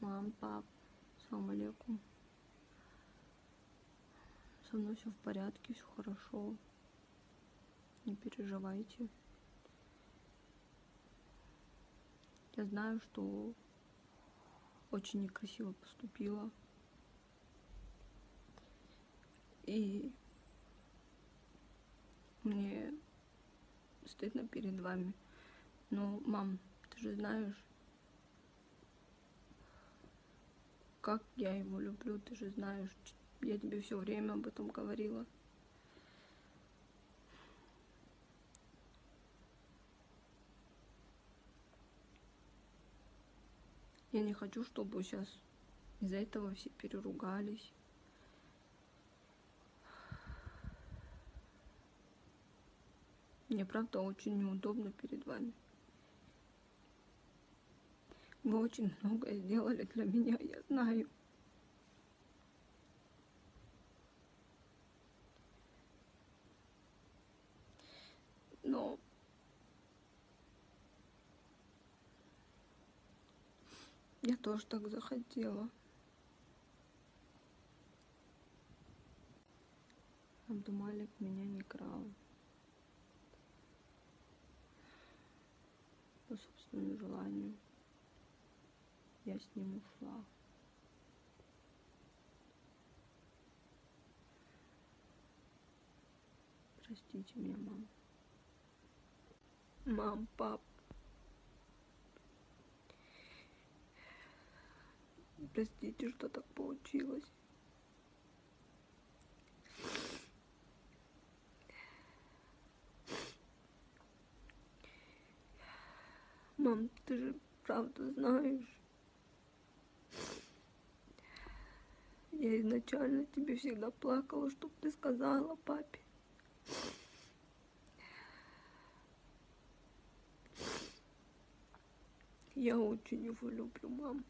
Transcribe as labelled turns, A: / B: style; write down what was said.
A: Мам, пап, салам алейкум. Со мной все в порядке, все хорошо. Не переживайте. Я знаю, что очень некрасиво поступила. И мне стыдно перед вами. Но, мам, ты же знаешь, как я его люблю, ты же знаешь. Я тебе все время об этом говорила. Я не хочу, чтобы сейчас из-за этого все переругались. Мне правда очень неудобно перед вами. Вы очень многое сделали для меня, я знаю. Но я тоже так захотела. Абдумалик меня не крал. По собственному желанию. Я с ним ушла. Простите меня, мам. Мам, пап. Простите, что так получилось. Мам, ты же правда знаешь. Я изначально тебе всегда плакала, чтоб ты сказала папе. Я очень его люблю, мам.